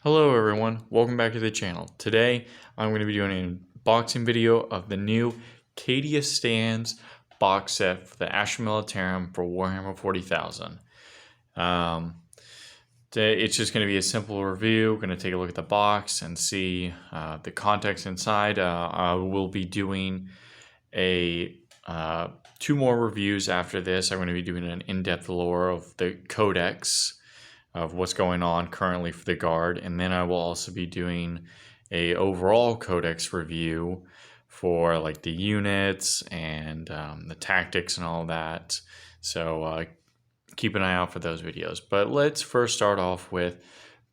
Hello everyone, welcome back to the channel. Today I'm going to be doing an unboxing video of the new Cadia Stands box set for the Astra Militarum for Warhammer 40,000. It's just going to be a simple review. We're going to take a look at the box and see the context inside. I will be doing two more reviews after this. I'm going to be doing an in-depth lore of the codex of what's going on currently for the Guard, and then I will also be doing a overall codex review for like the units and the tactics and all that. So keep an eye out for those videos. But let's first start off with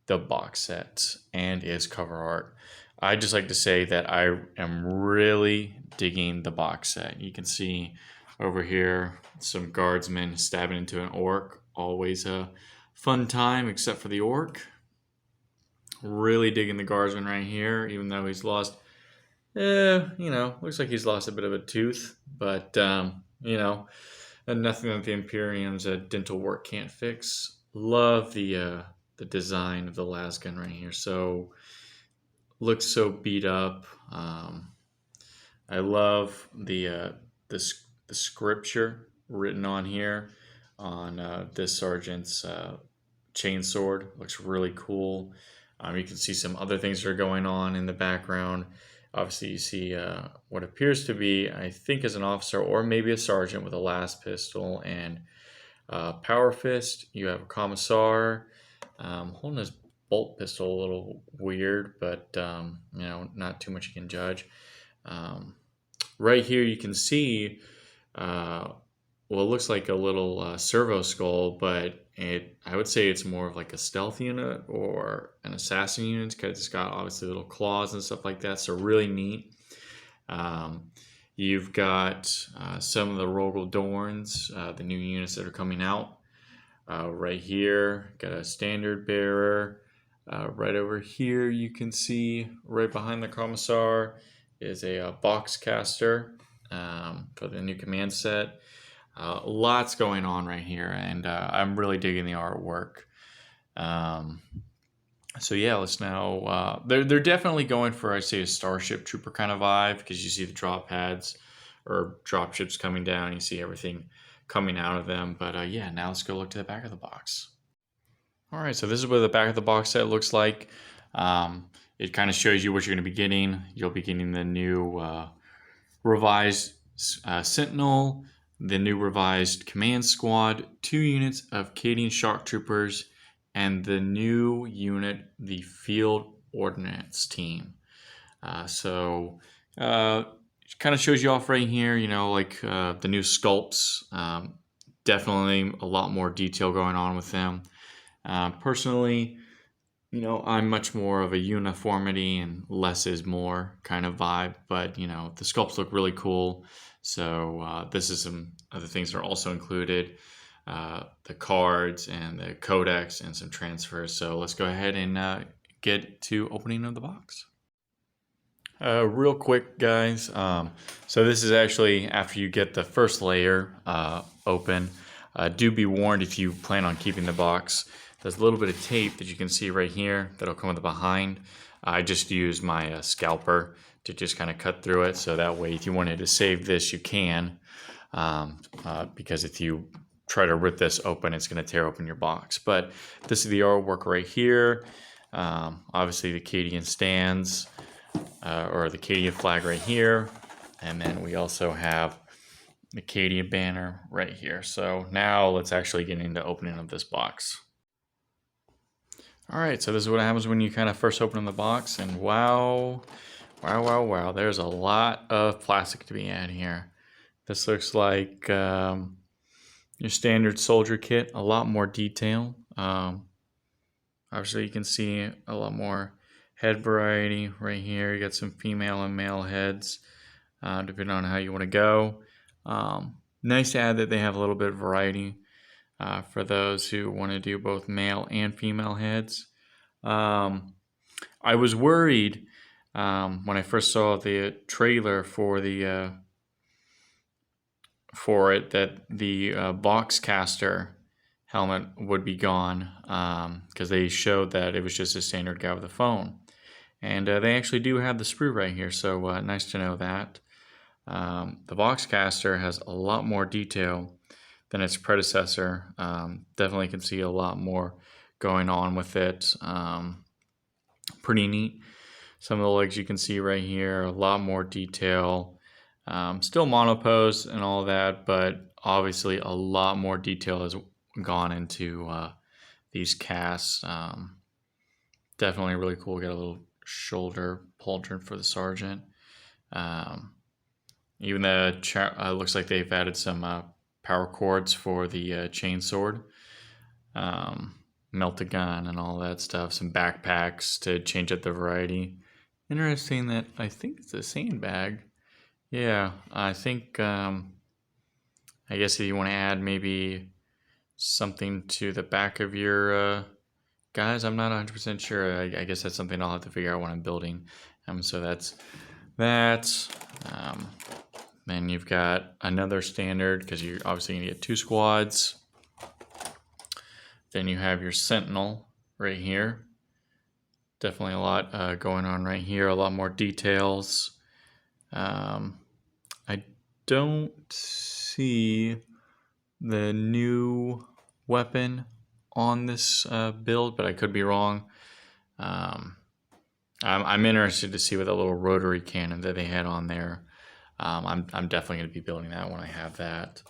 the box set and its cover art. I just like to say that I am really digging the box set. You can see over here some guardsmen stabbing into an orc. Always a fun time, except for the orc. Really digging the guardsman right here, even though he's lost, looks like he's lost a bit of a tooth, but, nothing that the Imperium's dental work can't fix. Love the design of the las gun right here. So, looks so beat up. I love the scripture written on here on this sergeant's chainsword. Looks really cool. You can see some other things that are going on in the background. Obviously you see what appears to be, I think, is an officer or maybe a sergeant with a las pistol and power fist. You have a commissar holding his bolt pistol, a little weird, but not too much you can judge. Right here you can see well, it looks like a little servo skull, but I would say it's more of like a stealth unit or an assassin unit because it's got obviously little claws and stuff like that. So really neat. You've got some of the Rogel Dorns, the new units that are coming out. Right here, got a standard bearer. Right over here, you can see right behind the commissar is a box caster for the new command set. Lots going on right here, and I'm really digging the artwork. So yeah, let's now. They're definitely going for, I'd say, a Starship Trooper kind of vibe, because you see the drop pads or drop ships coming down. You see everything coming out of them. But yeah, now let's go look to the back of the box. All right, so this is what the back of the box set looks like. It kind of shows you what you're going to be getting. You'll be getting the new revised Sentinel, the new revised command squad, 2 units of Cadian shock troopers, and the new unit, the field ordnance team. So it kind of shows you off right here, the new sculpts. Definitely a lot more detail going on with them. Personally, I'm much more of a uniformity and less is more kind of vibe, but the sculpts look really cool. So this is some other things that are also included, the cards and the codex and some transfers. So let's go ahead and get to opening of the box. Real quick, guys. So this is actually after you get the first layer open. Do be warned if you plan on keeping the box. There's a little bit of tape that you can see right here that'll come with the behind. I just used my scalper to just kind of cut through it, so that way if you wanted to save this, you can. Because if you try to rip this open, it's going to tear open your box. But this is the artwork right here. Obviously the Cadia Stands, or the Cadia flag right here. And then we also have the Cadia banner right here. So now let's actually get into opening of this box. All right, so this is what happens when you kind of first open the box, and wow, there's a lot of plastic to be had here. This looks like your standard soldier kit, a lot more detail. Obviously you can see a lot more head variety right here. You got some female and male heads, depending on how you want to go. Nice to add that they have a little bit of variety. For those who want to do both male and female heads. I was worried when I first saw the trailer for it that the box caster helmet would be gone, because they showed that it was just a standard guy with a phone. And they actually do have the sprue right here, so nice to know that. The Voxcaster has a lot more detail than its predecessor. Definitely can see a lot more going on with it. Pretty neat. Some of the legs you can see right here, a lot more detail. Still monopose and all that, but obviously a lot more detail has gone into these casts. Definitely really cool. Got a little shoulder pauldron for the sergeant. Even the looks like they've added some power cords for the chainsword, melt a gun and all that stuff. Some backpacks to change up the variety. Interesting that I think it's a sandbag. Yeah, I think I guess if you want to add maybe something to the back of your guys, I'm not 100% sure. I guess that's something I'll have to figure out when I'm building. So that's that. Then you've got another standard because you're obviously going to get 2 squads. Then you have your Sentinel right here. Definitely a lot going on right here. A lot more details. I don't see the new weapon on this build, but I could be wrong. I'm interested to see what that little rotary cannon that they had on there. I'm definitely going to be building that when I have that.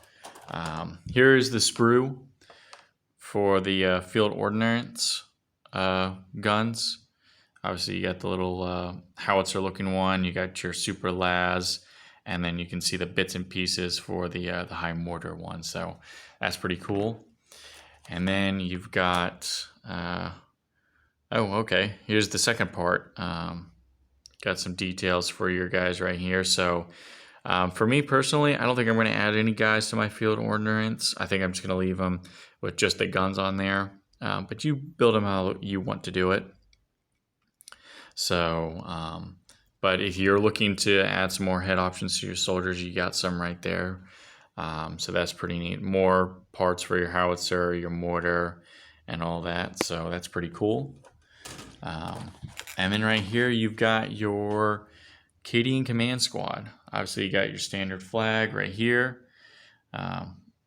Here is the sprue for the field ordnance guns. Obviously, you got the little howitzer looking one. You got your super las, and then you can see the bits and pieces for the high mortar one. So that's pretty cool. And then you've got okay. Here's the second part. Got some details for your guys right here. So for me personally, I don't think I'm going to add any guys to my field ordnance. I think I'm just going to leave them with just the guns on there. But you build them how you want to do it. So, but if you're looking to add some more head options to your soldiers, you got some right there. So that's pretty neat. More parts for your howitzer, your mortar, and all that. So that's pretty cool. And then right here, you've got your Cadian Command Squad. Obviously, you got your standard flag right here.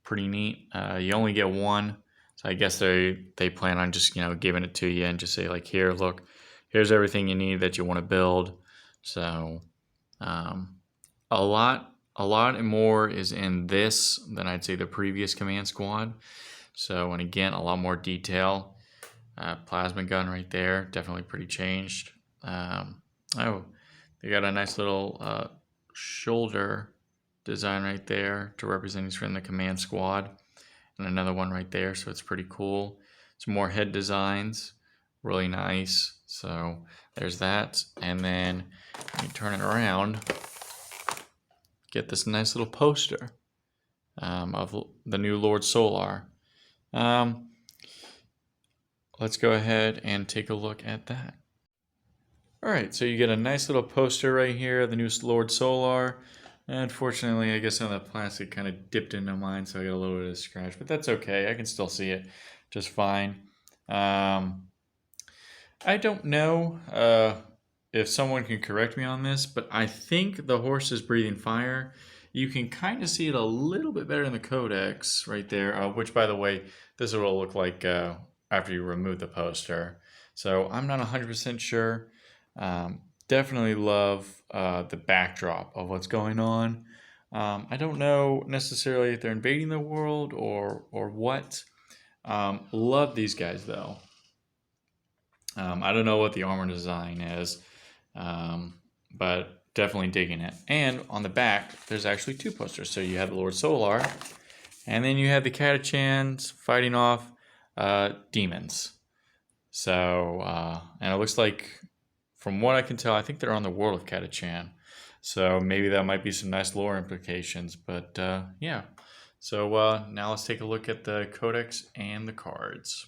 Pretty neat. You only get one. So I guess they plan on just, giving it to you and just say, like, here, look, here's everything you need that you want to build. So a lot more is in this than I'd say the previous Command Squad. So, and again, a lot more detail. Plasma gun right there, definitely pretty changed. They got a nice little shoulder design right there to represent he's from the Command Squad. And another one right there, so it's pretty cool. Some more head designs, really nice. So there's that. And then when you turn it around, get this nice little poster of the new Lord Solar. Let's go ahead and take a look at that. All right, so you get a nice little poster right here, the new Lord Solar. Unfortunately, I guess some of the plastic kind of dipped into mine, so I got a little bit of a scratch, but that's okay. I can still see it just fine. I don't know if someone can correct me on this, but I think the horse is breathing fire. You can kind of see it a little bit better in the codex right there, which, by the way, this is what it'll look like after you remove the poster. So I'm not 100% sure. Definitely love the backdrop of what's going on. I don't know necessarily if they're invading the world or what. Love these guys though. I don't know what the armor design is, but definitely digging it. And on the back, there's actually 2 posters. So you have the Lord Solar, and then you have the Catachans fighting off demons. So, and it looks like, from what I can tell, I think they're on the world of Catachan. So maybe that might be some nice lore implications. But yeah. So now let's take a look at the codex and the cards.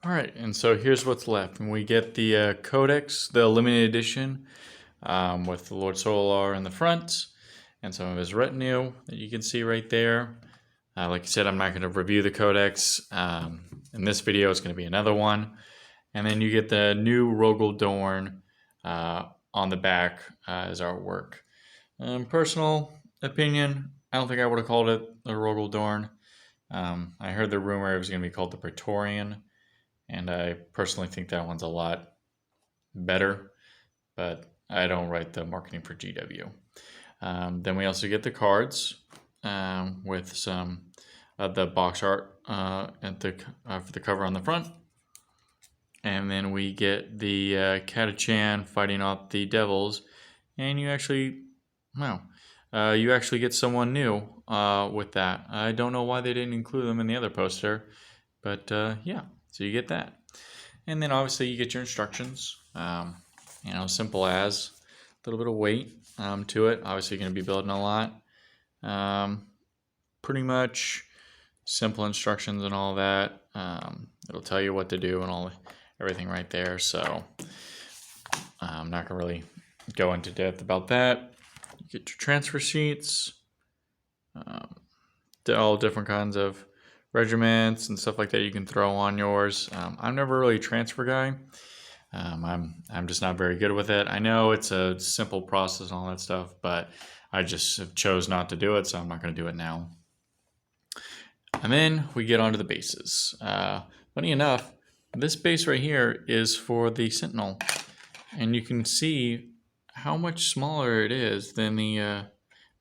All right, and so here's what's left. And we get the codex, the limited edition, with the Lord Solar in the front and some of his retinue that you can see right there. Like I said, I'm not going to review the codex. In this video, it's going to be another one. And then you get the new Rogel Dorn on the back as artwork. Personal opinion, I don't think I would have called it the Rogel Dorn. I heard the rumor it was going to be called the Praetorian, and I personally think that one's a lot better, but I don't write the marketing for GW. Then we also get the cards with some of the box art for the cover on the front. And then we get the Cadia fighting off the devils, and you actually get someone new with that. I don't know why they didn't include them in the other poster, but yeah, so you get that. And then obviously you get your instructions, simple as a little bit of weight to it. Obviously you're going to be building a lot. Pretty much simple instructions and all that. It'll tell you what to do and everything right there. So I'm not going to really go into depth about that. You get your transfer sheets, all different kinds of regiments and stuff like that you can throw on yours. I'm never really a transfer guy. I'm just not very good with it. I know it's a simple process and all that stuff, but I just chose not to do it, so I'm not going to do it now. And then we get onto the bases. Funny enough, this base right here is for the Sentinel, and you can see how much smaller it is than the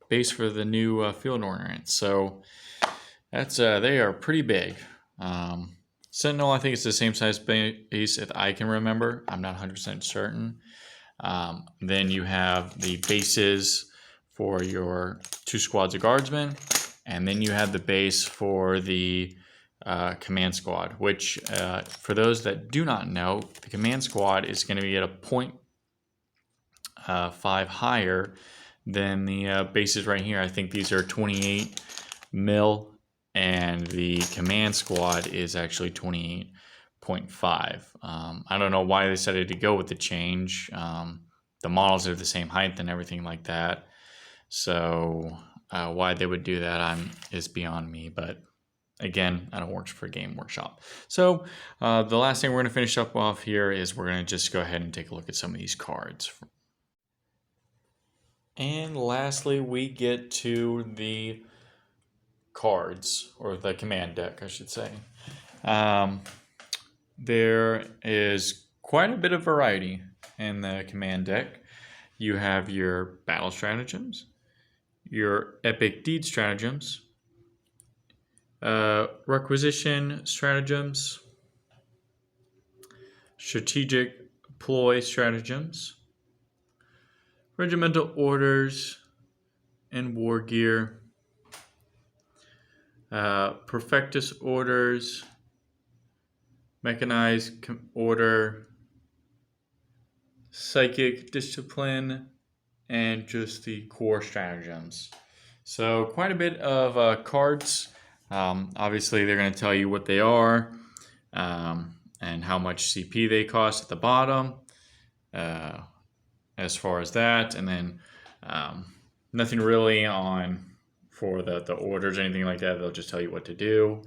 base for the new field ornaments. So that's they are pretty big. Sentinel, I think it's the same size base if I can remember. I'm not 100% certain. Then you have the bases for your 2 squads of guardsmen, and then you have the base for the command squad, which for those that do not know, the command squad is going to be at a 0.5 higher than the bases right here. I think these are 28 mil, and the command squad is actually 28.5. I don't know why they decided to go with the change. The models are the same height and everything like that, so why they would do that is beyond me, but again, I don't work for Game Workshop. So the last thing we're going to finish up off here is we're going to just go ahead and take a look at some of these cards. And lastly, we get to the cards, or the command deck, I should say. There is quite a bit of variety in the command deck. You have your battle stratagems, your epic deed stratagems, requisition stratagems, strategic ploy stratagems, regimental orders and war gear, perfectus orders, mechanized order, psychic discipline, and just the core stratagems. So quite a bit of cards. Obviously, they're going to tell you what they are and how much CP they cost at the bottom as far as that. And then nothing really on for the orders or anything like that. They'll just tell you what to do.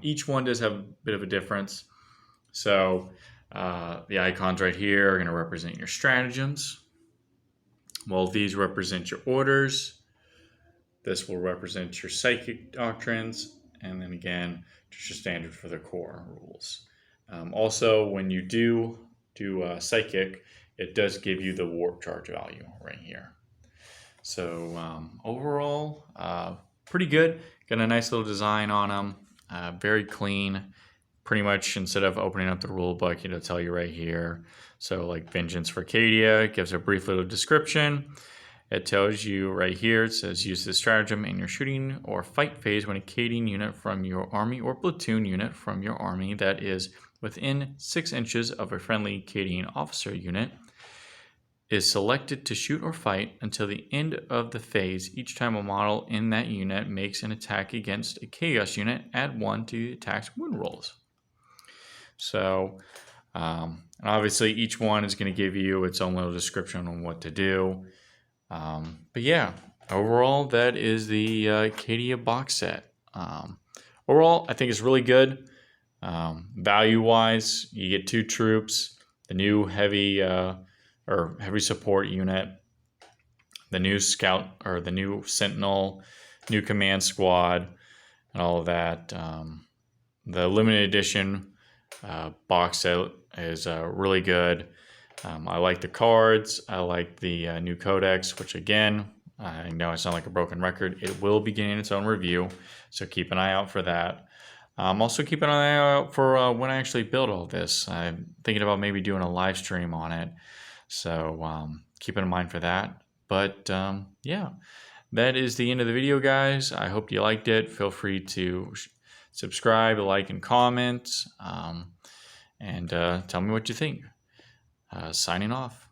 Each one does have a bit of a difference. So the icons right here are going to represent your stratagems. Well, these represent your orders. This will represent your psychic doctrines, and then again, just your standard for the core rules. Also, when you do psychic, it does give you the warp charge value right here. So overall, pretty good. Got a nice little design on them. Very clean. Pretty much instead of opening up the rule book, it'll tell you right here. So like Vengeance for Cadia, it gives a brief little description. It tells you right here, it says use this stratagem in your shooting or fight phase when a Cadian unit from your army or platoon unit from your army that is within 6 inches of a friendly Cadian officer unit is selected to shoot or fight until the end of the phase. Each time a model in that unit makes an attack against a Chaos unit, add 1 to the attack's wound rolls. So, and obviously each one is going to give you its own little description on what to do. But yeah, overall, that is the Cadia box set. Overall, I think it's really good. Value-wise, you get 2 troops, the new heavy support unit, the new scout or the new sentinel, new command squad, and all of that. The limited edition box set is really good. I like the cards. I like the new codex, which again, I know I sound like a broken record. It will be getting its own review, so keep an eye out for that. Also, keep an eye out for when I actually build all this. I'm thinking about maybe doing a live stream on it, so keep in mind for that. But yeah, that is the end of the video, guys. I hope you liked it. Feel free to subscribe, like, and comment, and tell me what you think. Signing off.